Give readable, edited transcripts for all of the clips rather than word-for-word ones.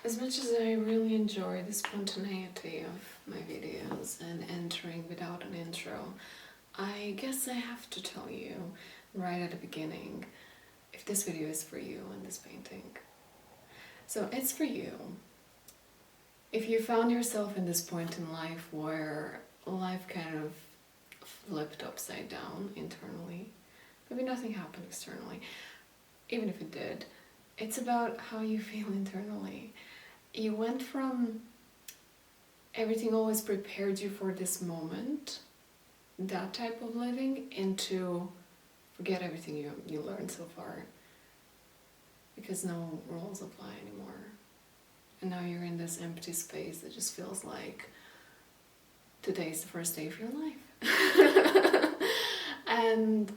As much as I really enjoy the spontaneity of my videos and entering without an intro, I guess I have to tell you right at the beginning if this video is for you and this painting. So it's for you. If you found yourself in this point in life where life kind of flipped upside down internally, maybe nothing happened externally, even if it did, it's about how you feel internally. You went from everything always prepared you for this moment, that type of living, into forget everything you learned so far, because no rules apply anymore. And now you're in this empty space that just feels like today's the first day of your life. And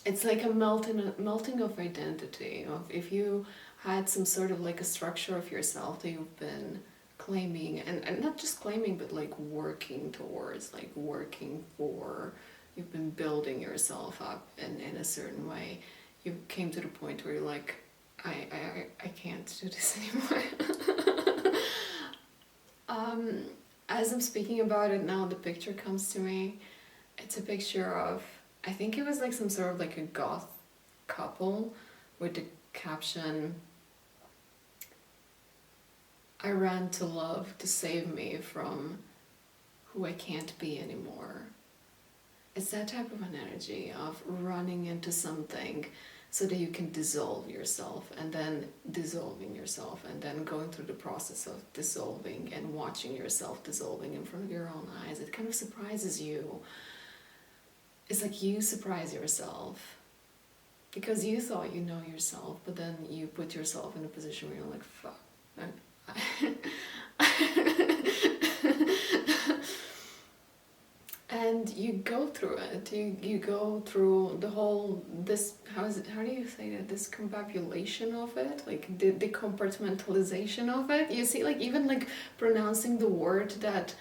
it's like a melting of identity. Of if you had some sort of like a structure of yourself that you've been claiming, and not just claiming, but like working towards, like working for, you've been building yourself up in a certain way. You came to the point where you're like, I can't do this anymore. As I'm speaking about it now, the picture comes to me. It's a picture of, I think it was like some sort of like a goth couple with the caption, "I ran to love to save me from who I can't be anymore." It's that type of an energy of running into something so that you can dissolve yourself, and then dissolving yourself, and then going through the process of dissolving and watching yourself dissolving in front of your own eyes. It kind of surprises you. It's like you surprise yourself because you thought you know yourself, but then you put yourself in a position where you're like, fuck. And you go through it. You go through the whole, this, how do you say that, this confabulation of it, like the compartmentalization of it. You see, like even like pronouncing the word that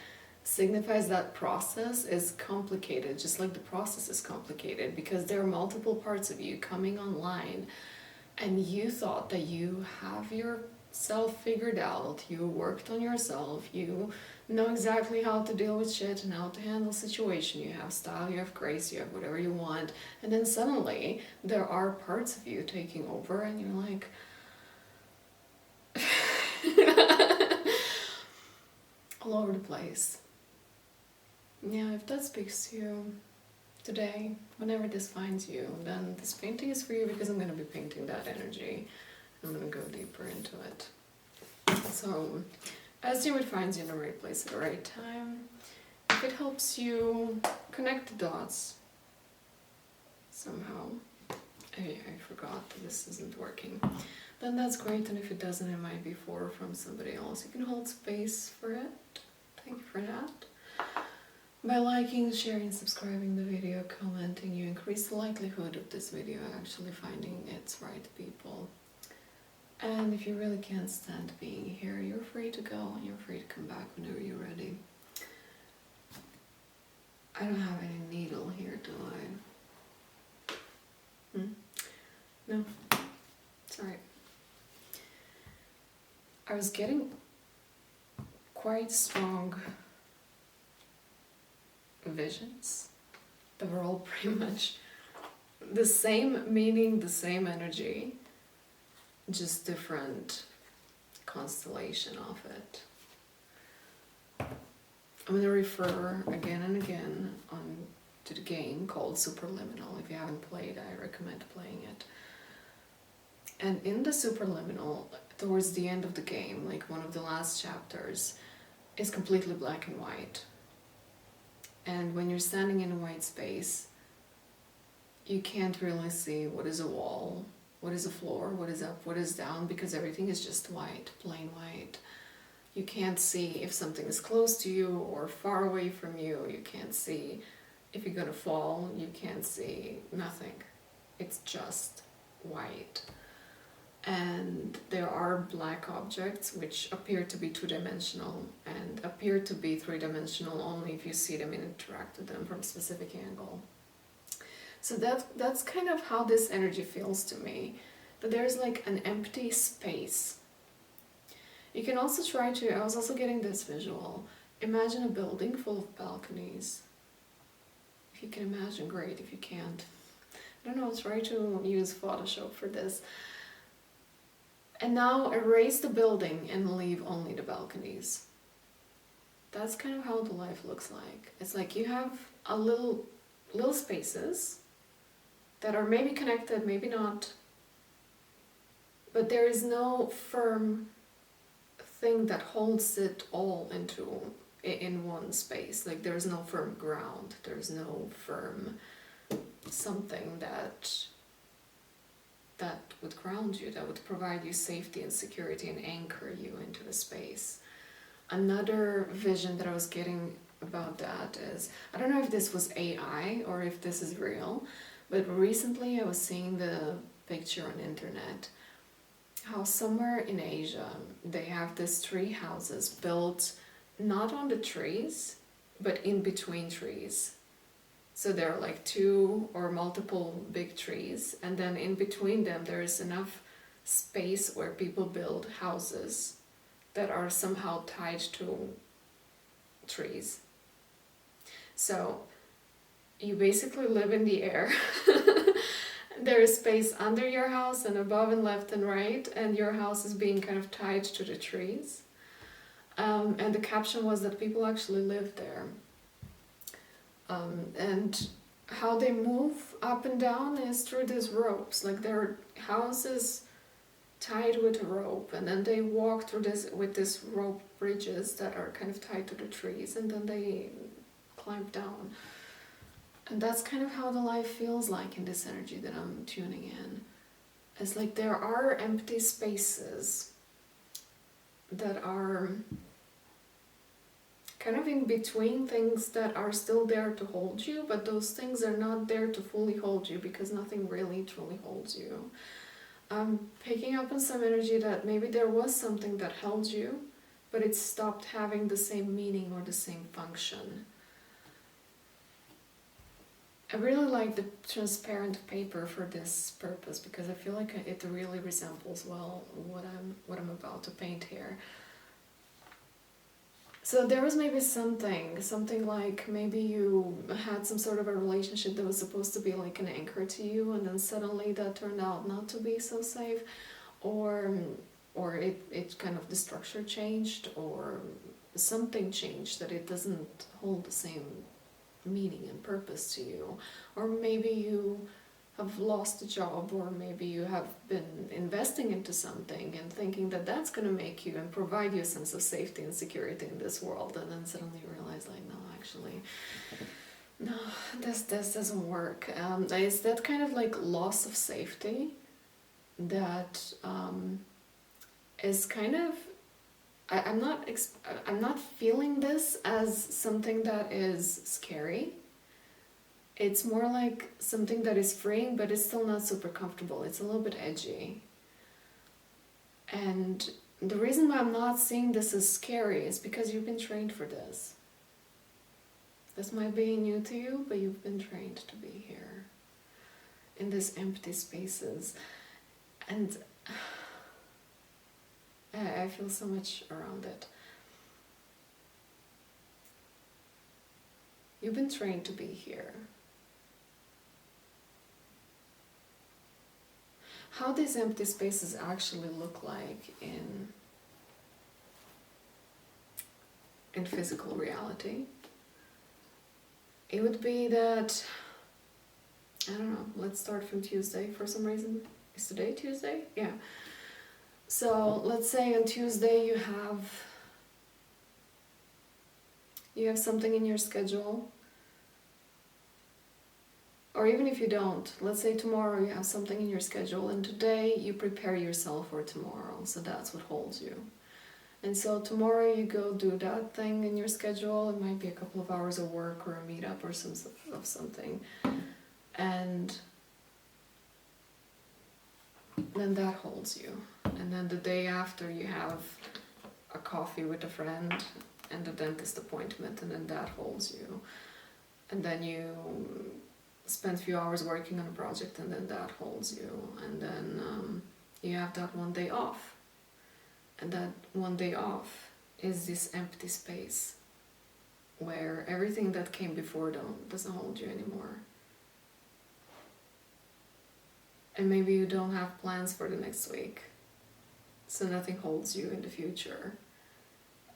signifies that process is complicated, just like the process is complicated, because there are multiple parts of you coming online, and you thought that you have yourself figured out, you worked on yourself, you know exactly how to deal with shit and how to handle situation, you have style, you have grace, you have whatever you want, and then suddenly there are parts of you taking over, and you're like all over the place. Yeah, if that speaks to you today, whenever this finds you, then this painting is for you, because I'm going to be painting that energy. I'm going to go deeper into it. So, as you, it finds you in the right place at the right time. If it helps you connect the dots somehow, I forgot that this isn't working, then that's great. And if it doesn't, it might be for from somebody else. You can hold space for it. Thank you for that. By liking, sharing, subscribing the video, commenting, you increase the likelihood of this video actually finding its right people. And if you really can't stand being here, you're free to go, and you're free to come back whenever you're ready. I don't have any needle here, do I? No? Sorry. I was getting quite strong visions that were all pretty much the same meaning, the same energy, just different constellation of it. I'm going to refer again and again to the game called Superliminal. If you haven't played, I recommend playing it. And in the Superliminal, towards the end of the game, like one of the last chapters, is completely black and white. And when you're standing in a white space, you can't really see what is a wall, what is a floor, what is up, what is down, because everything is just white, plain white. You can't see if something is close to you or far away from you. You can't see if you're gonna fall. You can't see nothing. It's just white. And there are black objects which appear to be two-dimensional and appear to be three-dimensional only if you see them and interact with them from a specific angle. So that's kind of how this energy feels to me. That there's like an empty space. You can also try to, I was also getting this visual, imagine a building full of balconies. If you can imagine, great. If you can't, I don't know, try to use Photoshop for this. And now erase the building and leave only the balconies. That's kind of how the life looks like. It's like you have a little spaces that are maybe connected, maybe not, but there is no firm thing that holds it all in one space. Like there's no firm ground, there's no firm something that would ground you, that would provide you safety and security and anchor you into the space. Another vision that I was getting about that is, I don't know if this was AI or if this is real, but recently I was seeing the picture on the internet how somewhere in Asia they have these tree houses built not on the trees but in between trees. So there are like two or multiple big trees, and then in between them there is enough space where people build houses that are somehow tied to trees. So you basically live in the air. There is space under your house and above and left and right, and your house is being kind of tied to the trees. And the caption was that people actually live there. And how they move up and down is through these ropes. Like their houses tied with a rope, and then they walk through this with these rope bridges that are kind of tied to the trees, and then they climb down. And that's kind of how the life feels like in this energy that I'm tuning in. It's like there are empty spaces that are kind of in between things that are still there to hold you, but those things are not there to fully hold you because nothing really truly holds you. I'm picking up on some energy that maybe there was something that held you, but it stopped having the same meaning or the same function. I really like the transparent paper for this purpose because I feel like it really resembles well what I'm about to paint here. So there was maybe something like maybe you had some sort of a relationship that was supposed to be like an anchor to you, and then suddenly that turned out not to be so safe, or it kind of the structure changed, or something changed that it doesn't hold the same meaning and purpose to you. Or maybe you have lost a job, or maybe you have been investing into something and thinking that that's going to make you and provide you a sense of safety and security in this world, and then suddenly you realize like, no, actually, no, this doesn't work. It's that kind of like loss of safety that is kind of, I'm not feeling this as something that is scary. It's more like something that is freeing, but it's still not super comfortable. It's a little bit edgy. And the reason why I'm not seeing this as scary is because you've been trained for this. This might be new to you, but you've been trained to be here in these empty spaces. And I feel so much around it. You've been trained to be here. How these empty spaces actually look like in physical reality, it would be that, I don't know, let's start from Tuesday for some reason. Is today Tuesday? Yeah. So let's say on Tuesday you have something in your schedule. Or even if you don't, let's say tomorrow you have something in your schedule, and today you prepare yourself for tomorrow, so that's what holds you. And so tomorrow you go do that thing in your schedule. It might be a couple of hours of work or a meetup or something. And then that holds you. And then the day after you have a coffee with a friend and a dentist appointment, and then that holds you. And then you spend a few hours working on a project, and then that holds you. And then you have that one day off. And that one day off is this empty space where everything that came before doesn't hold you anymore. And maybe you don't have plans for the next week, so nothing holds you in the future.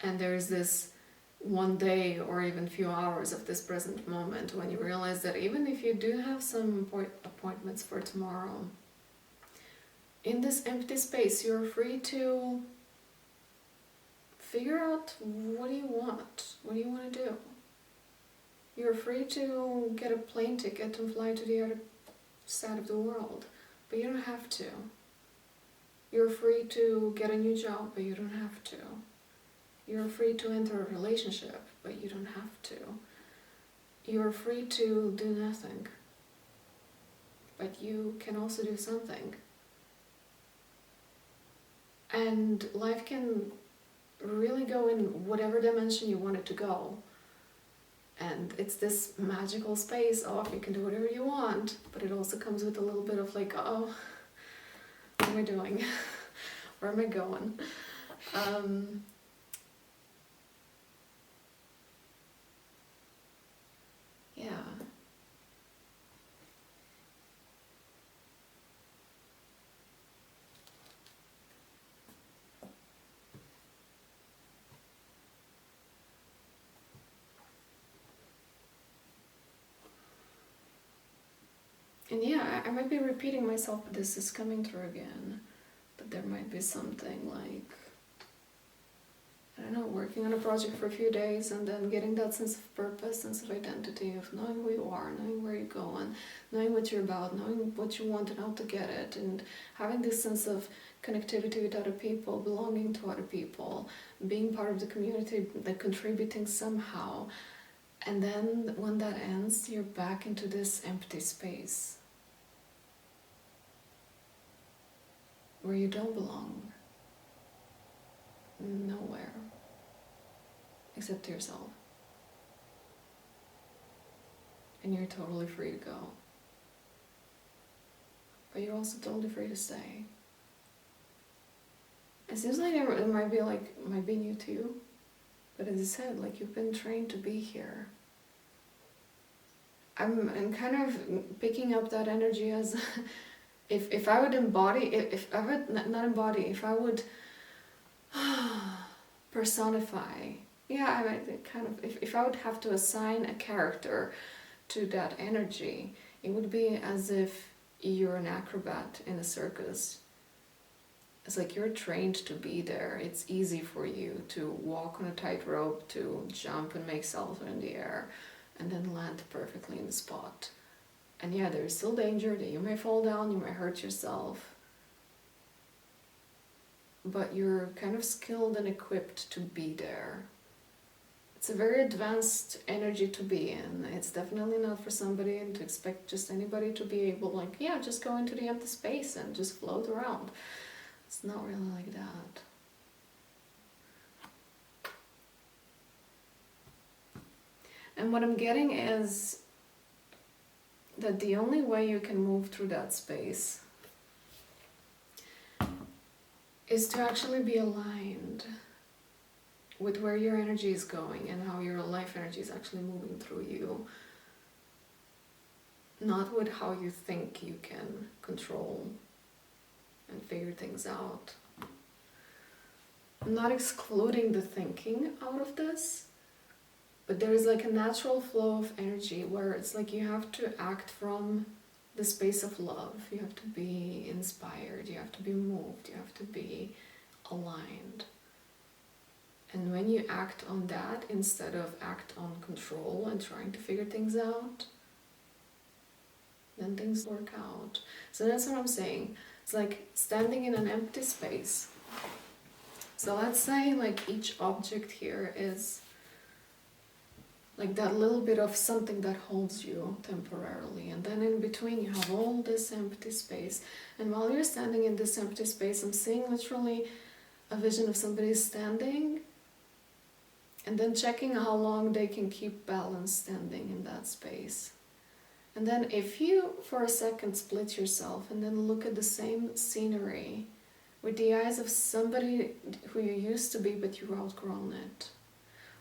And there's this one day or even few hours of this present moment when you realize that even if you do have some appointments for tomorrow, in this empty space you're free to figure out what do you want to do. You're free to get a plane ticket and fly to the other side of the world, but you don't have to. You're free to get a new job, but you don't have to. You're free to enter a relationship, but you don't have to. You're free to do nothing, but you can also do something. And life can really go in whatever dimension you want it to go. And it's this magical space of you can do whatever you want, but it also comes with a little bit of like, oh, what am I doing? Where am I going? Yeah. And yeah, I might be repeating myself, but this is coming through again. But there might be something like, I don't know, working on a project for a few days and then getting that sense of purpose, sense of identity, of knowing who you are, knowing where you're going, knowing what you're about, knowing what you want and how to get it, and having this sense of connectivity with other people, belonging to other people, being part of the community, like contributing somehow. And then when that ends, you're back into this empty space where you don't belong nowhere except to yourself. And you're totally free to go. But you're also totally free to stay. It seems like it might be new to you. But as I said, like you've been trained to be here. I'm kind of picking up that energy as if I would embody, if I would not embody, if I would personify, yeah, I mean, kind of, if I would have to assign a character to that energy, it would be as if you're an acrobat in a circus. It's like you're trained to be there. It's easy for you to walk on a tightrope, to jump and make salto in the air, and then land perfectly in the spot. And yeah, there's still danger that you may fall down, you may hurt yourself. But you're kind of skilled and equipped to be there. It's a very advanced energy to be in. It's definitely not for somebody to expect just anybody to be able, like, yeah, just go into the empty space and just float around. It's not really like that. And what I'm getting is that the only way you can move through that space is to actually be aligned with where your energy is going and how your life energy is actually moving through you. Not with how you think you can control and figure things out. I'm not excluding the thinking out of this, but there is like a natural flow of energy where it's like you have to act from the space of love. You have to be inspired, you have to be moved, you have to be aligned. And when you act on that instead of act on control and trying to figure things out, then things work out. So that's what I'm saying. It's like standing in an empty space. So let's say like each object here is like that little bit of something that holds you temporarily, and then in between you have all this empty space. And while you're standing in this empty space, I'm seeing literally a vision of somebody standing and then checking how long they can keep balance standing in that space. And then if you for a second split yourself and then look at the same scenery with the eyes of somebody who you used to be but you've outgrown it,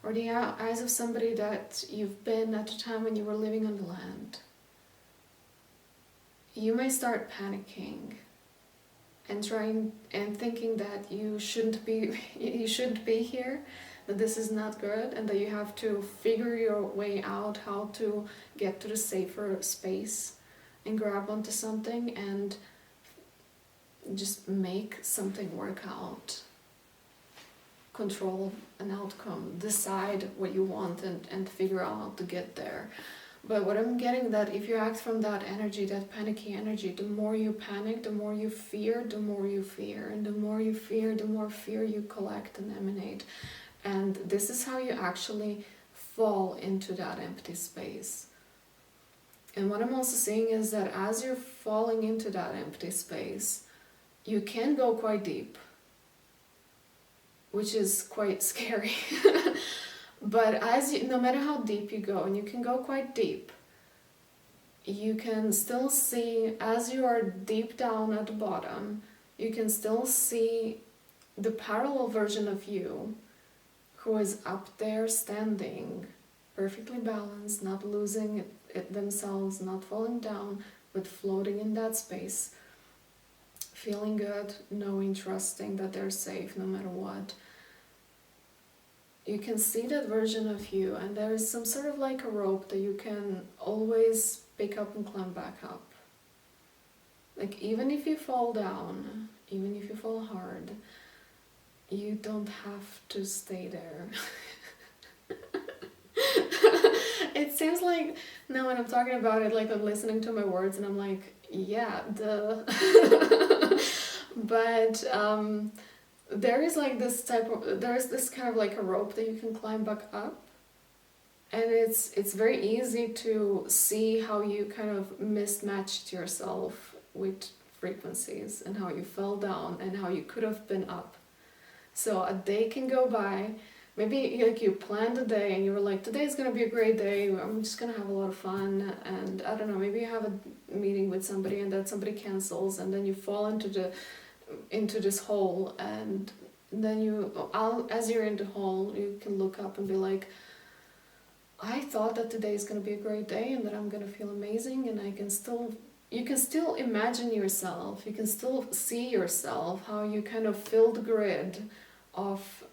or the eyes of somebody that you've been at the time when you were living on the land, you may start panicking and thinking that you shouldn't be here, that this is not good, and that you have to figure your way out how to get to the safer space and grab onto something and just make something work out, control an outcome, decide what you want, and figure out how to get there. But what I'm getting, that if you act from that energy, that panicky energy, the more you panic, the more you fear, the more you fear. And the more you fear, the more fear you collect and emanate. And this is how you actually fall into that empty space. And what I'm also seeing is that as you're falling into that empty space, you can go quite deep, which is quite scary. But no matter how deep you go, and you can go quite deep, you can still see, as you are deep down at the bottom, you can still see the parallel version of you who is up there standing, perfectly balanced, not losing it themselves, not falling down, but floating in that space, feeling good, knowing, trusting that they're safe no matter what. You can see that version of you, and there is some sort of like a rope that you can always pick up and climb back up. Like, even if you fall down, even if you fall hard, you don't have to stay there. It seems like now when I'm talking about it, like I'm listening to my words and I'm like, yeah, duh. But there is like this kind of like a rope that you can climb back up, and it's very easy to see how you kind of mismatched yourself with frequencies, and how you fell down and how you could have been up. So a day can go by, maybe like you planned a day and you were like, today's gonna be a great day, I'm just gonna have a lot of fun, and I don't know, maybe you have a meeting with somebody and that somebody cancels, and then you fall into this hole, and then as you're in the hole, you can look up and be like, I thought that today is going to be a great day and that I'm going to feel amazing, and you can still imagine yourself, you can still see yourself, how you kind of fill the grid of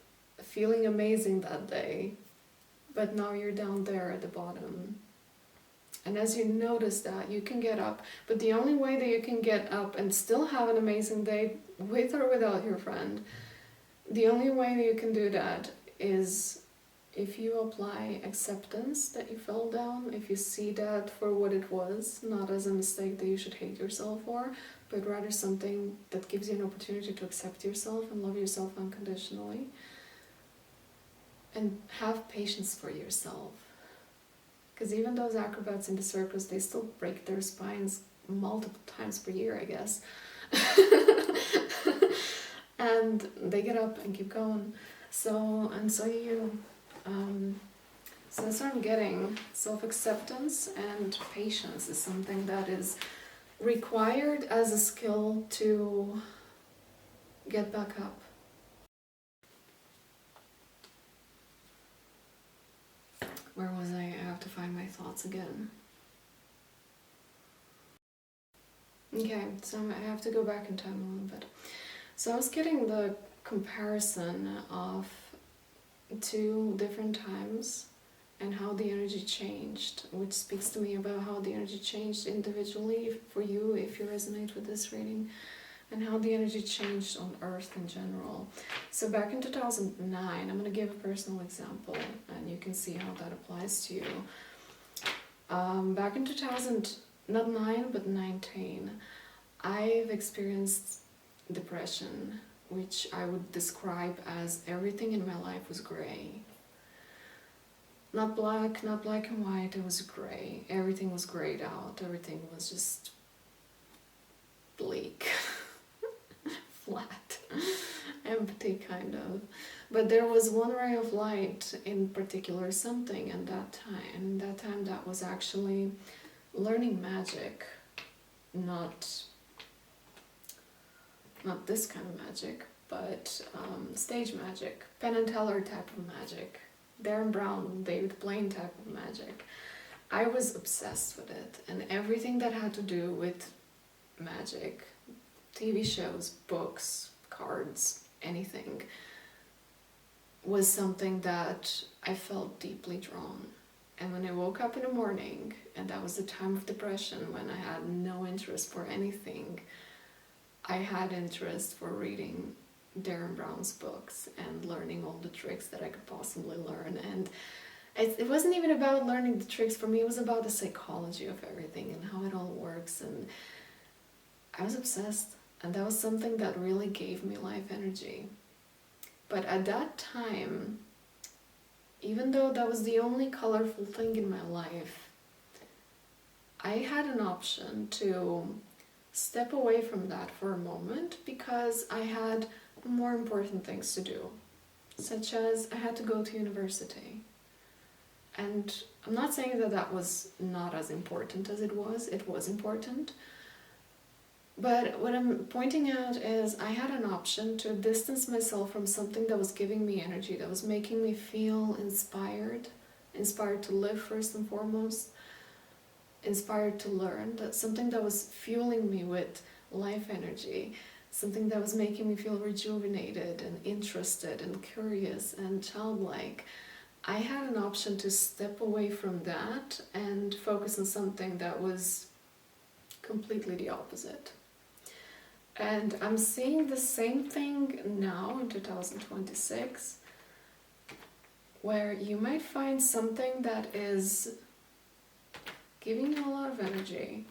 feeling amazing that day, but now you're down there at the bottom. And as you notice that, you can get up. But the only way that you can get up and still have an amazing day, with or without your friend, the only way that you can do that is if you apply acceptance that you fell down, if you see that for what it was, not as a mistake that you should hate yourself for, but rather something that gives you an opportunity to accept yourself and love yourself unconditionally. And have patience for yourself. Because even those acrobats in the circus, they still break their spines multiple times per year, I guess. And they get up and keep going. So you. So that's what I'm getting. Self-acceptance and patience is something that is required as a skill to get back up. Where was I? I have to find my thoughts again. Okay, so I have to go back in time a little bit. So I was getting the comparison of 2 different times and how the energy changed, which speaks to me about how the energy changed individually for you if you resonate with this reading, and how the energy changed on Earth in general. So back in 2009, I'm going to give a personal example, and you can see how that applies to you. Back in 2019, I've experienced depression, which I would describe as everything in my life was gray. Not black and white, it was gray. Everything was grayed out, everything was just bleak. Flat, empty kind of. But there was one ray of light in particular, something in that time. That was actually learning magic, not not this kind of magic, but stage magic, Penn and Teller type of magic, Derren Brown, David Blaine type of magic. I was obsessed with it, and everything that had to do with magic, TV shows, books, cards, anything, was something that I felt deeply drawn. And when I woke up in the morning, and that was the time of depression when I had no interest for anything, I had interest for reading Derren Brown's books and learning all the tricks that I could possibly learn. And it wasn't even about learning the tricks for me, it was about the psychology of everything and how it all works. And I was obsessed, and that was something that really gave me life energy. But at that time, even though that was the only colorful thing in my life, I had an option to step away from that for a moment because I had more important things to do, such as I had to go to university. And I'm not saying that that was not as important as it was important. But what I'm pointing out is I had an option to distance myself from something that was giving me energy, that was making me feel inspired to live first and foremost, inspired to learn, that something that was fueling me with life energy, something that was making me feel rejuvenated and interested and curious and childlike. I had an option to step away from that and focus on something that was completely the opposite. And I'm seeing the same thing now in 2026, where you might find something that is giving you a lot of energy,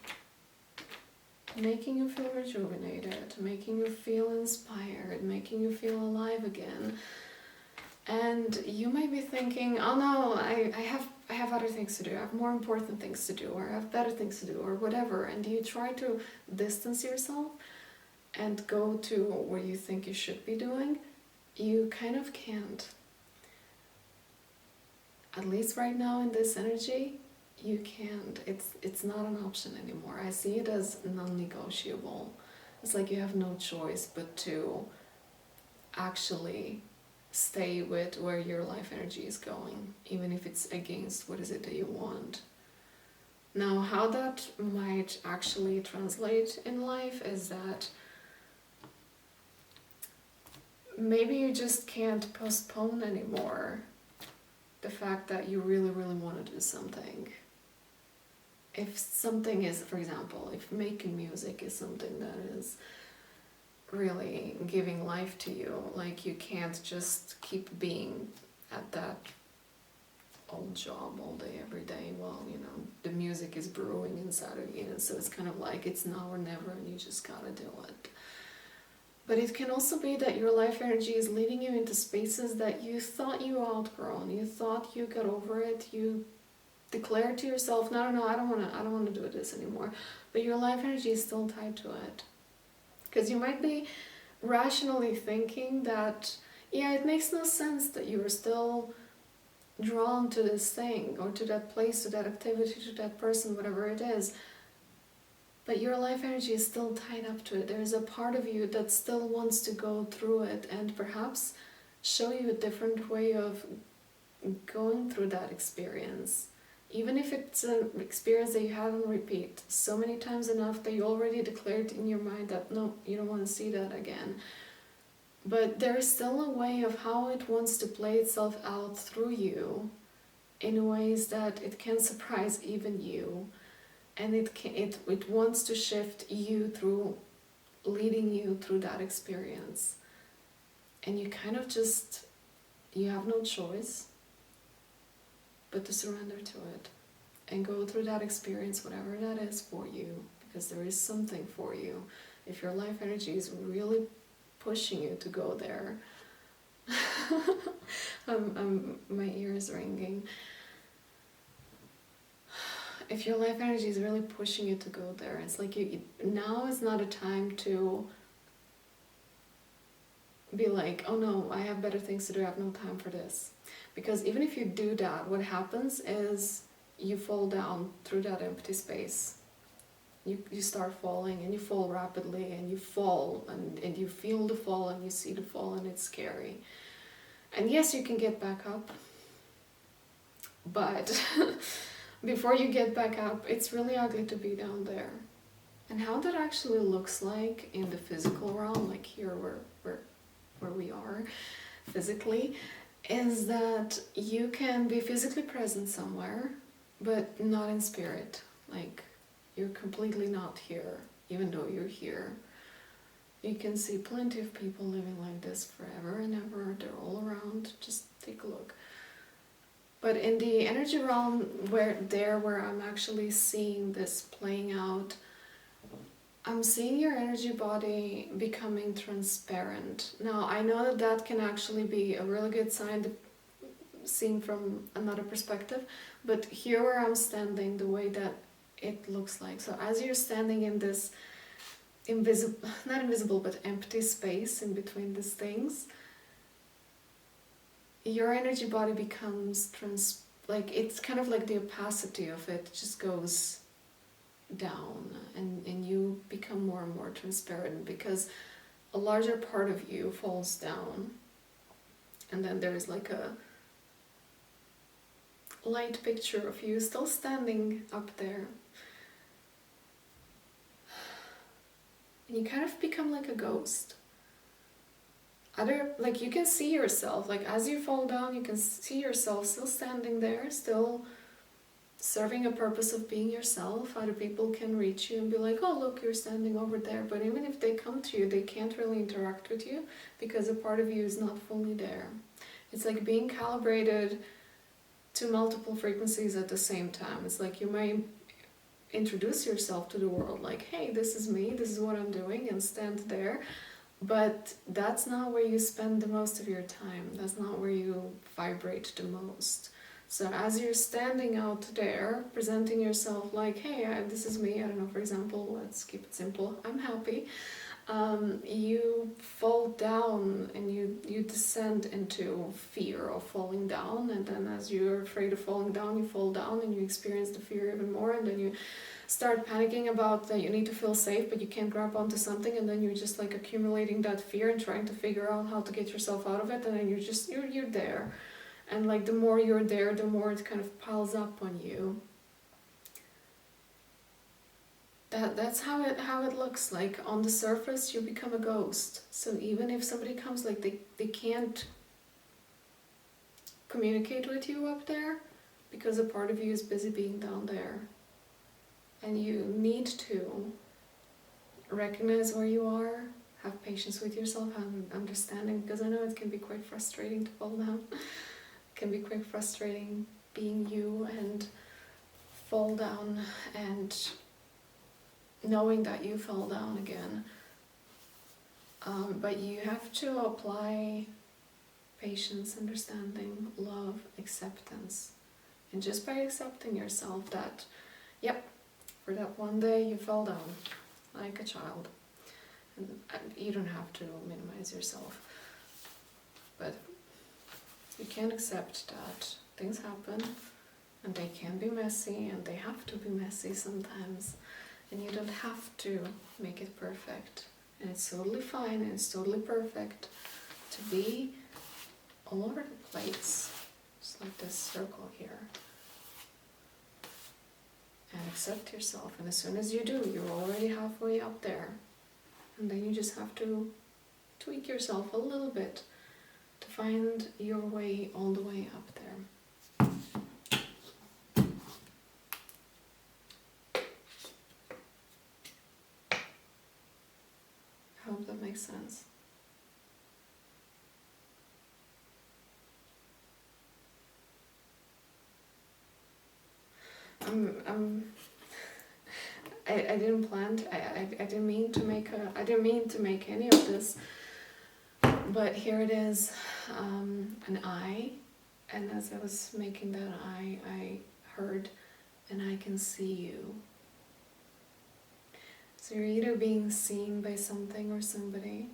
making you feel rejuvenated, making you feel inspired, making you feel alive again. And you might be thinking, oh no, I have other things to do, I have more important things to do, or I have better things to do, or whatever. And you try to distance yourself and go to where you think you should be doing. You kind of can't. At least right now in this energy, you can't. It's not an option anymore. I see it as non-negotiable. It's like you have no choice but to actually stay with where your life energy is going, even if it's against what is it that you want. Now, how that might actually translate in life is that maybe you just can't postpone anymore the fact that you really, really want to do something. If something is, for example, if making music is something that is really giving life to you, like you can't just keep being at that old job all day, every day. Well, you know, the music is brewing inside of you, so it's kind of like it's now or never, and you just gotta do it. But it can also be that your life energy is leading you into spaces that you thought you outgrown, you thought you got over it, you declared to yourself, no, I don't want to do this anymore. But your life energy is still tied to it. Because you might be rationally thinking that, yeah, it makes no sense that you are still drawn to this thing, or to that place, to that activity, to that person, whatever it is. But your life energy is still tied up to it. There's a part of you that still wants to go through it and perhaps show you a different way of going through that experience. Even if it's an experience that you have on repeat so many times enough that you already declared in your mind that no, you don't want to see that again. But there is still a way of how it wants to play itself out through you in ways that it can surprise even you. And it wants to shift you through, leading you through that experience. And you kind of just, you have no choice but to surrender to it and go through that experience, whatever that is for you, because there is something for you. If your life energy is really pushing you to go there, my ear is ringing. If your life energy is really pushing you to go there, it's like now is not a time to be like, oh no, I have better things to do, I have no time for this. Because even if you do that, what happens is you fall down through that empty space. you start falling, and you fall rapidly, and you fall, and you feel the fall, and you see the fall, and it's scary. And yes, you can get back up, but before you get back up, it's really ugly to be down there. And how that actually looks like in the physical realm, like here where we are physically, is that you can be physically present somewhere, but not in spirit. Like, you're completely not here, even though you're here. You can see plenty of people living like this forever and ever. They're all around. Just take a look. But in the energy realm, where I'm actually seeing this playing out, I'm seeing your energy body becoming transparent. Now, I know that that can actually be a really good sign, seen from another perspective, but here where I'm standing, the way that it looks like. So as you're standing in this not invisible, but empty space in between these things, your energy body becomes it's kind of like the opacity of it just goes down, and you become more and more transparent, because a larger part of you falls down, and then there's like a light picture of you still standing up there. And you kind of become like a ghost. Like, you can see yourself, like as you fall down, you can see yourself still standing there, still serving a purpose of being yourself. Other people can reach you and be like, oh, look, you're standing over there. But even if they come to you, they can't really interact with you, because a part of you is not fully there. It's like being calibrated to multiple frequencies at the same time. It's like you may introduce yourself to the world, like, hey, this is me, this is what I'm doing, and stand there. But that's not where you spend the most of your time. That's not where you vibrate the most. So as you're standing out there, presenting yourself like, hey, this is me, I don't know, for example, let's keep it simple, I'm happy. You fall down, and you descend into fear of falling down, and then as you're afraid of falling down, you fall down, and you experience the fear even more, and then you start panicking about that you need to feel safe, but you can't grab onto something, and then you're just like accumulating that fear and trying to figure out how to get yourself out of it, and then you're there. And like, the more you're there, the more it kind of piles up on you. That's how it looks like. On the surface, you become a ghost. So even if somebody comes, like, they can't communicate with you up there, because a part of you is busy being down there. And you need to recognize where you are, have patience with yourself, have understanding, because I know it can be quite frustrating to fall down. It can be quite frustrating being you and fall down and knowing that you fell down again. But you have to apply patience, understanding, love, acceptance. And just by accepting yourself that, yep, for that one day you fell down like a child. And you don't have to minimize yourself. But you can accept that things happen, and they can be messy, and they have to be messy sometimes. And you don't have to make it perfect. And it's totally fine, and it's totally perfect to be all over the place. Just like this circle here. And accept yourself. And as soon as you do, you're already halfway up there. And then you just have to tweak yourself a little bit to find your way all the way up there. I hope that makes sense. I didn't plan to, I didn't mean to make any of this, but here it is, an eye, and as I was making that eye, I heard, and I can see you. So you're either being seen by something or somebody,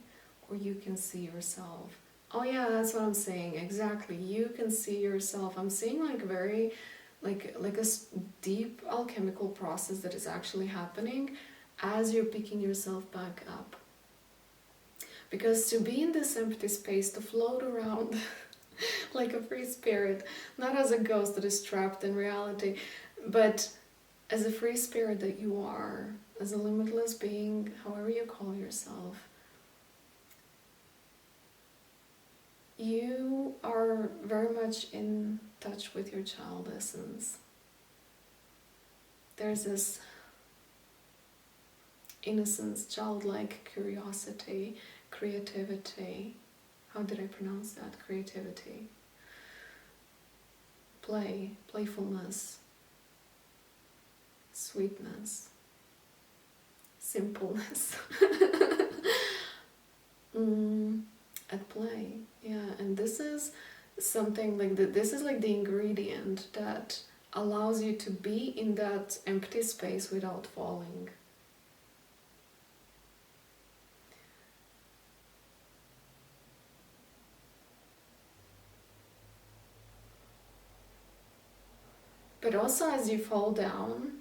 or you can see yourself. Oh yeah, that's what I'm saying, exactly, you can see yourself. I'm seeing like very like a deep alchemical process that is actually happening as you're picking yourself back up. Because to be in this empty space, to float around like a free spirit, not as a ghost that is trapped in reality, but as a free spirit that you are, as a limitless being, however you call yourself, you are very much in touch with your child essence. There's this innocence, childlike curiosity, creativity. How did I pronounce that? Creativity. Play, playfulness, sweetness, simpleness. At play, yeah. And this is something like this is like the ingredient that allows you to be in that empty space without falling. But also as you fall down,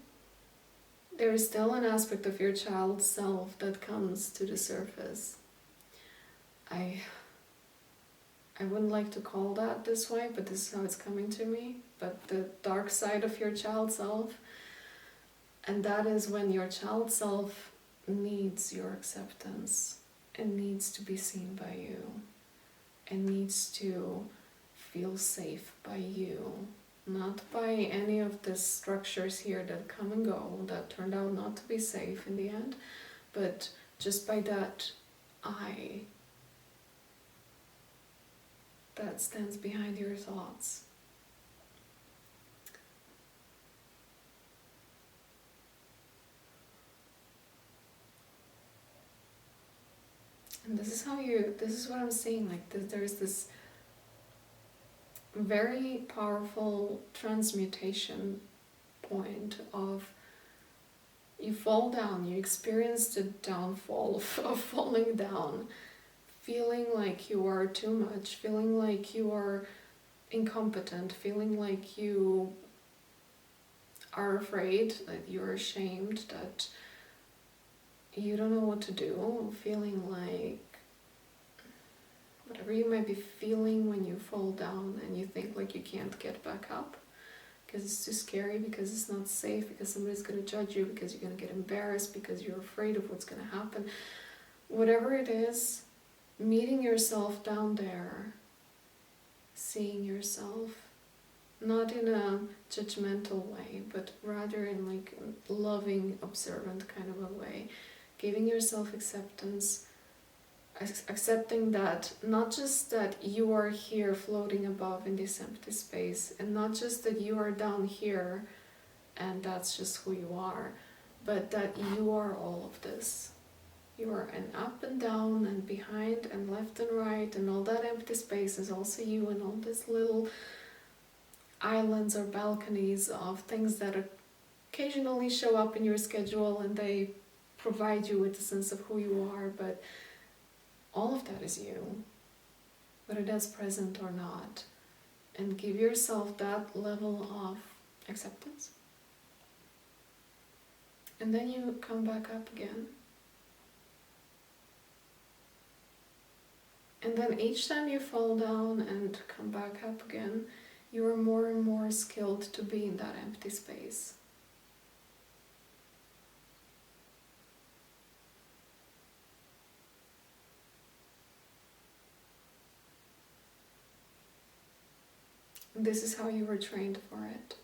there is still an aspect of your child self that comes to the surface. I wouldn't like to call that this way, but this is how it's coming to me. But the dark side of your child self, and that is when your child self needs your acceptance and needs to be seen by you and needs to feel safe by you, not by any of the structures here that come and go that turned out not to be safe in the end, but just by that I that stands behind your thoughts. And this is what I'm seeing, like there's this very powerful transmutation point of you fall down, you experience the downfall of falling down, feeling like you are too much, feeling like you are incompetent, feeling like you are afraid, that you're ashamed, that you don't know what to do, feeling like whatever you might be feeling when you fall down and you think like you can't get back up because it's too scary, because it's not safe, because somebody's going to judge you, because you're going to get embarrassed, because you're afraid of what's going to happen. Whatever it is, meeting yourself down there, seeing yourself, not in a judgmental way, but rather in like a loving, observant kind of a way, giving yourself acceptance, accepting that not just that you are here floating above in this empty space, and not just that you are down here and that's just who you are, but that you are all of this. You are an up and down and behind and left and right, and all that empty space is also you, and all these little islands or balconies of things that occasionally show up in your schedule and they provide you with a sense of who you are, but all of that is you, whether that's present or not. And give yourself that level of acceptance. And then you come back up again. And then each time you fall down and come back up again, you are more and more skilled to be in that empty space. This is how you were trained for it.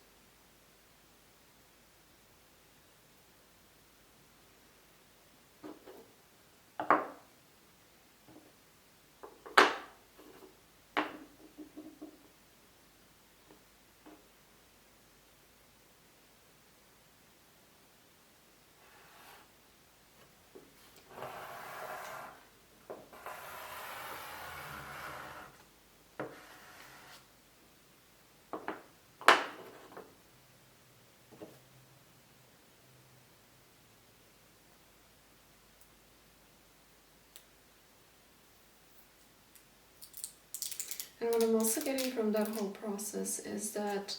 And what I'm also getting from that whole process is that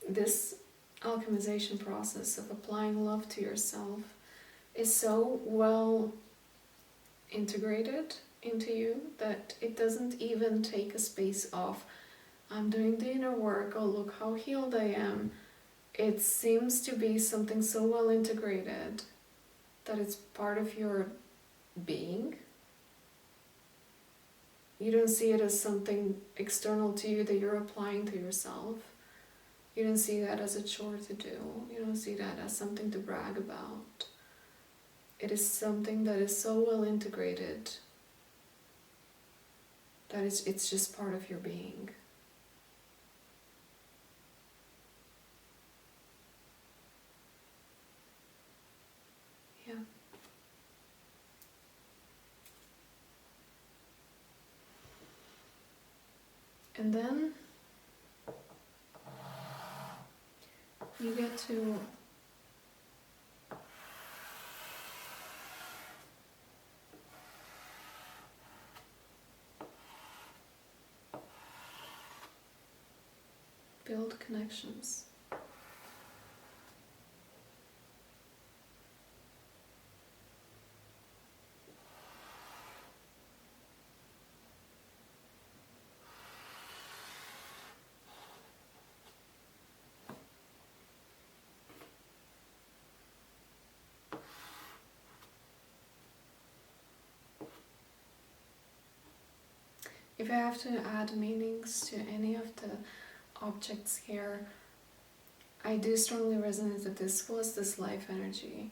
this alchemization process of applying love to yourself is so well integrated into you that it doesn't even take a space of I'm doing the inner work, oh look how healed I am. It seems to be something so well integrated that it's part of your being. You don't see it as something external to you that you're applying to yourself. You don't see that as a chore to do. You don't see that as something to brag about. It is something that is so well integrated that it's just part of your being. Yeah. And then you get to build connections. If I have to add meanings to any of the objects here, I do strongly resonate that this was this life energy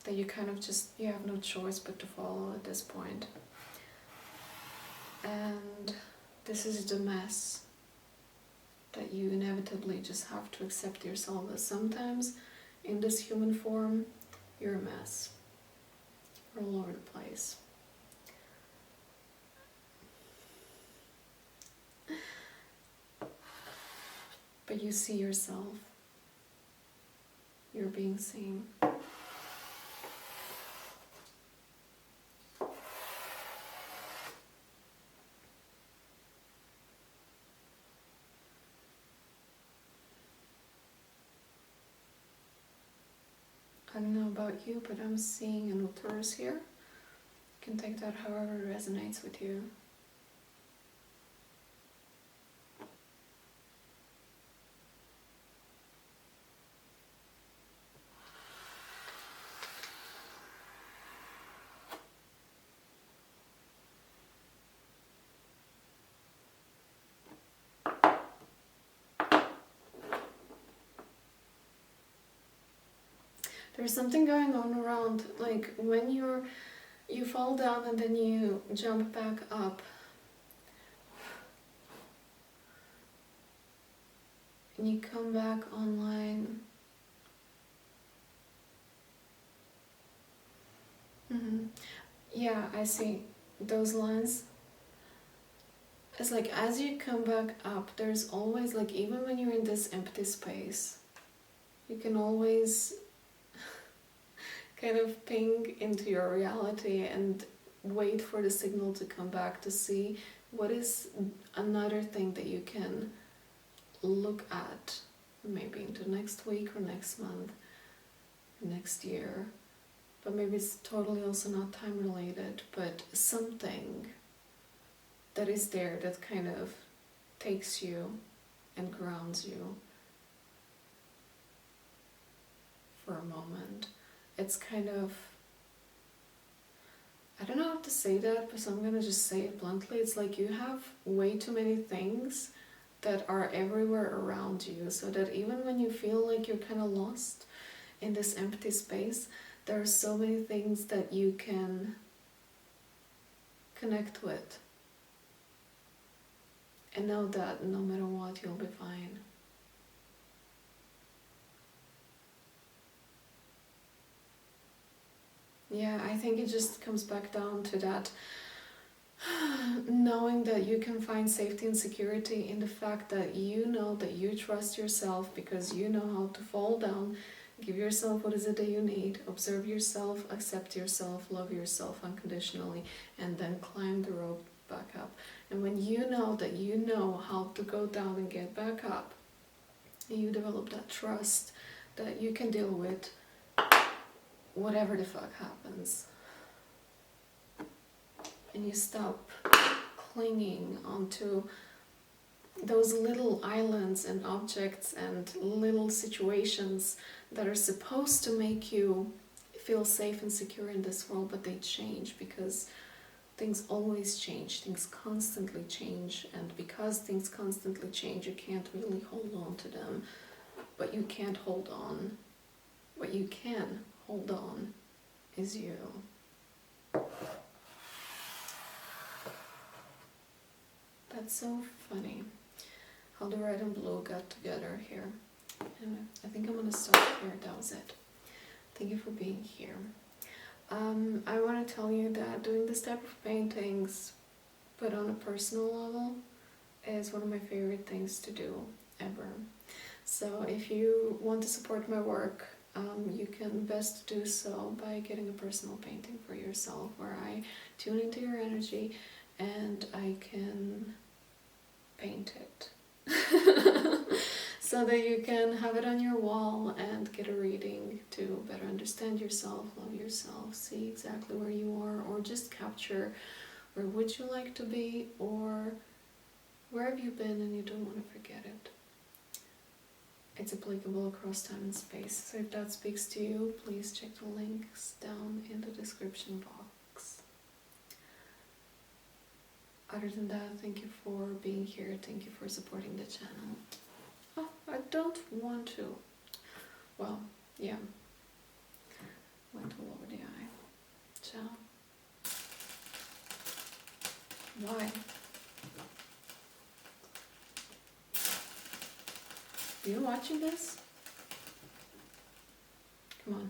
that you kind of just, you have no choice but to follow at this point. And this is the mess that you inevitably just have to accept yourself as. Sometimes in this human form, you're a mess. You're all over the place. But you see yourself. You're being seen. I don't know about you, but I'm seeing an Uterus here. You can take that however resonates with you. There's something going on around, like when you fall down and then you jump back up. And you come back online. Yeah, I see those lines. It's like as you come back up, there's always, like, even when you're in this empty space, you can always kind of ping into your reality and wait for the signal to come back to see what is another thing that you can look at, maybe into next week or next month, next year. But maybe it's totally also not time related, but something that is there that kind of takes you and grounds you for a moment. It's kind of, I don't know how to say that, but so I'm gonna just say it bluntly. It's like you have way too many things that are everywhere around you, so that even when you feel like you're kind of lost in this empty space, there are so many things that you can connect with. And know that no matter what, you'll be fine. Yeah, I think it just comes back down to that knowing that you can find safety and security in the fact that you know that you trust yourself, because you know how to fall down, give yourself what is it that you need, observe yourself, accept yourself, love yourself unconditionally, and then climb the rope back up. And when you know that you know how to go down and get back up, and you develop that trust that you can deal with whatever the fuck happens, and you stop clinging onto those little islands and objects and little situations that are supposed to make you feel safe and secure in this world, but they change because things always change, things constantly change, and because things constantly change, you can't really hold on to them, but you can't hold on. What you can hold on is you. That's so funny how the red and blue got together here. Anyway, I think I'm gonna stop here. That was it. Thank you for being here. I want to tell you that doing this type of paintings, but on a personal level, is one of my favorite things to do ever. So if you want to support my work, you can best do so by getting a personal painting for yourself, where I tune into your energy and I can paint it. So that you can have it on your wall and get a reading to better understand yourself, love yourself, see exactly where you are, or just capture where would you like to be, or where have you been and you don't want to forget it. It's applicable across time and space, so if that speaks to you, please check the links down in the description box. Other than that, thank you for being here, thank you for supporting the channel. Oh, I don't want to. Well, yeah. Went all over the eye. Ciao. Why? Are you watching this? Come on.